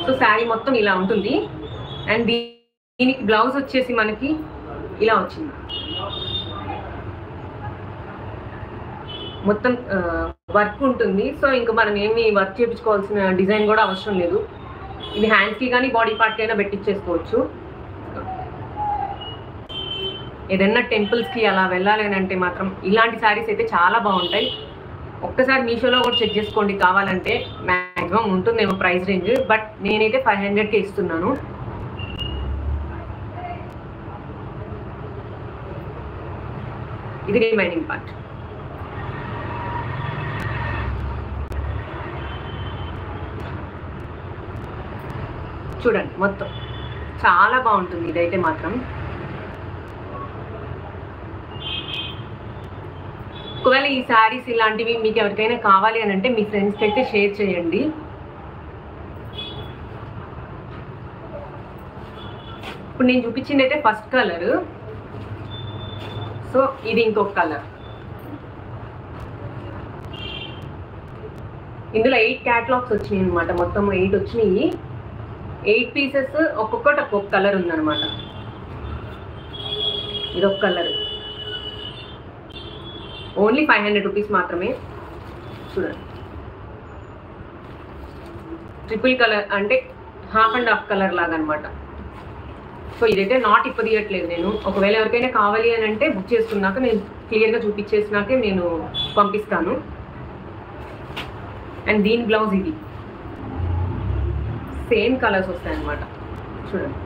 So sari మొత్తం ఇలా ఉంటుంది. అండ్ దీనికి బ్లౌజ్ వచ్చేసి మనకి ఇలా వచ్చింది. మొత్తం వర్క్ ఉంటుంది. సో ఇంకా మనం ఏమి వర్క్ చేయించుకోవాల్సిన డిజైన్ కూడా అవసరం లేదు. ఇది హ్యాండ్స్కి కానీ బాడీ పార్ట్కి అయినా పెట్టించేసుకోవచ్చు. ఏదైనా టెంపుల్స్కి అలా వెళ్ళాలి అని అంటే మాత్రం ఇలాంటి శారీస్ అయితే చాలా బాగుంటాయి. ఒక్కసారి మీషోలో కూడా చెక్ చేసుకోండి, కావాలంటే మ్యాక్సిమం ఉంటుందేమో ప్రైస్ రేంజ్. బట్ నేనైతే 500కే ఇస్తున్నాను. ఇది రిమైనింగ్ పార్ట్. చూడండి మొత్తం చాలా బాగుంటుంది ఇదైతే మాత్రం. ఒకవేళ ఈ శారీస్ ఇలాంటివి మీకు ఎవరికైనా కావాలి అని అంటే మీ ఫ్రెండ్స్కి అయితే షేర్ చేయండి. ఇప్పుడు నేను చూపించింది అయితే ఫస్ట్ కలర్. సో ఇది ఇంకొక కలర్. ఇందులో 8 క్యాటలాగ్స్ వచ్చినాయి అనమాట. మొత్తం 8 వచ్చినాయి. 8 పీసెస్ ఒక్కొక్కటి ఒక్కొక్క కలర్ ఉందన్నమాట. ఇది ఒక కలర్. ఓన్లీ 500 రూపీస్ మాత్రమే. చూడండి ట్రిపుల్ కలర్ అంటే హాఫ్ అండ్ హాఫ్ కలర్ లాగా అనమాట. సో ఇదైతే నాట్ ఇప్పదీయట్లేదు నేను. ఒకవేళ ఎవరికైనా కావాలి అని అంటే బుక్ చేసుకున్నాక నేను క్లియర్గా చూపించేసినాకే నేను పంపిస్తాను. అండ్ దీని బ్లౌజ్ ఇది సేమ్ కలర్స్ వస్తాయి అన్నమాట. చూడండి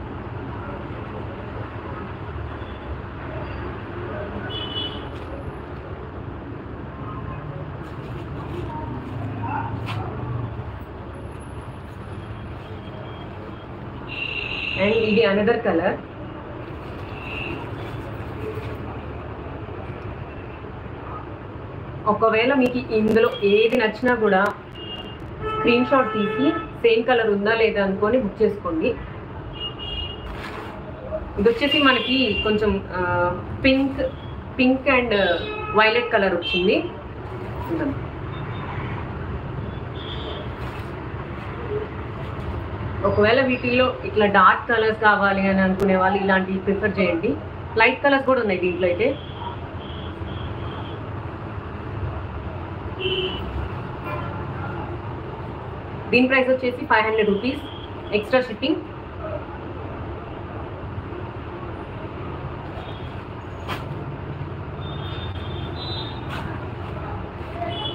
అండ్ ఇది అనదర్ కలర్. ఒకవేళ మీకు ఇందులో ఏది నచ్చినా కూడా స్క్రీన్ షాట్ తీసి సేమ్ కలర్ ఉందా లేదా అనుకొని బుక్ చేసుకోండి. ఇది వచ్చేసి మనకి కొంచెం పింక్ అండ్ వైలెట్ కలర్ వచ్చింది. ఒకవేళ వీటిల్లో ఇట్లా డార్క్ కలర్స్ కావాలి అని అనుకునే వాళ్ళు ఇలాంటివి ప్రిఫర్ చేయండి. లైట్ కలర్స్ కూడా ఉన్నాయి దీంట్లో అయితే. దీని ప్రైస్ వచ్చేసి 500 రూపీస్ ఎక్స్ట్రా షిప్పింగ్.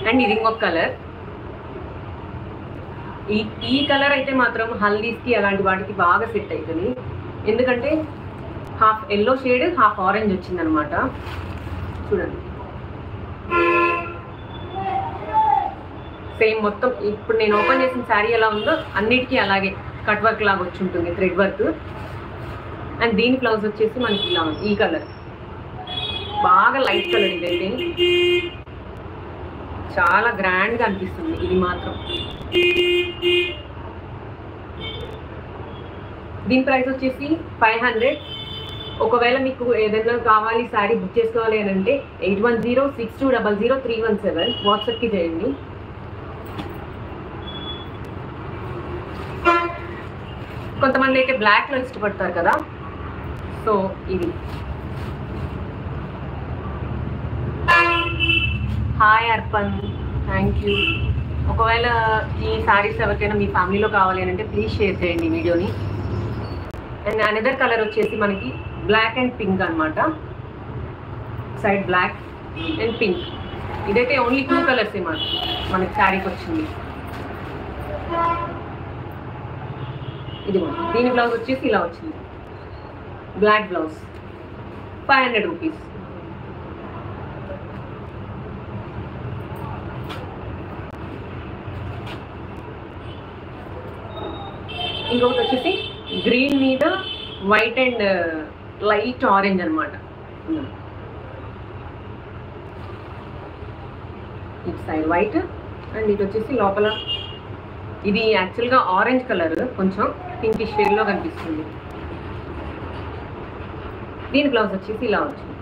అండ్ ఇది ఇంకొక కలర్. ఈ కలర్ అయితే మాత్రం హల్దీస్కి అలాంటి వాటికి బాగా సెట్ అవుతుంది. ఎందుకంటే half yellow shade half orange వచ్చిందనమాట. చూడండి సేమ్ మొత్తం ఇప్పుడు నేను ఓపెన్ చేసిన శారీ ఎలా ఉందో అన్నిటికీ అలాగే కట్ వర్క్ లాగా వచ్చి ఉంటుంది, థ్రెడ్ వర్క్. అండ్ దీని బ్లౌజ్ వచ్చేసి మనకి ఇలా ఉంది. ఈ కలర్ బాగా లైట్ కలర్. ఇదైతే చాలా గ్రాండ్గా అనిపిస్తుంది ఇది మాత్రం. దీని ప్రైస్ వచ్చేసి 500. ఒకవేళ మీకు ఏదైనా కావాలి శారీ బుక్ చేసుకోవాలి అని అంటే 8106200317 వాట్సాప్కి చేయండి. కొంతమంది అయితే బ్లాక్లో ఇష్టపడతారు కదా. సో ఇది హాయ్ అర్పణ్, థ్యాంక్ యూ. ఒకవేళ ఈ శారీస్ ఎవరికైనా మీ ఫ్యామిలీలో కావాలి అని అంటే ప్లీజ్ షేర్ చేయండి వీడియోని. అండ్ అనదర్ కలర్ వచ్చేసి మనకి బ్లాక్ అండ్ పింక్ అనమాట. Side black and pink. ఇదైతే ఓన్లీ 2 కలర్స్ మనకి శారీకి వచ్చింది. ఇది దీని బ్లౌజ్ వచ్చేసి ఇలా వచ్చింది, బ్లాక్ బ్లౌజ్. 500 రూపీస్. ఇంకొకటి వచ్చేసి గ్రీన్ మీద వైట్ అండ్ లైట్ ఆరెంజ్ అనమాట. ఇటు సైడ్ వైట్ అండ్ ఇటు వచ్చేసి లోపల ఇది యాక్చువల్గా ఆరెంజ్ కలర్, కొంచెం పింకిష్ షేడ్లో కనిపిస్తుంది. దీని బ్లౌజ్ వచ్చేసి ఇలా వచ్చింది.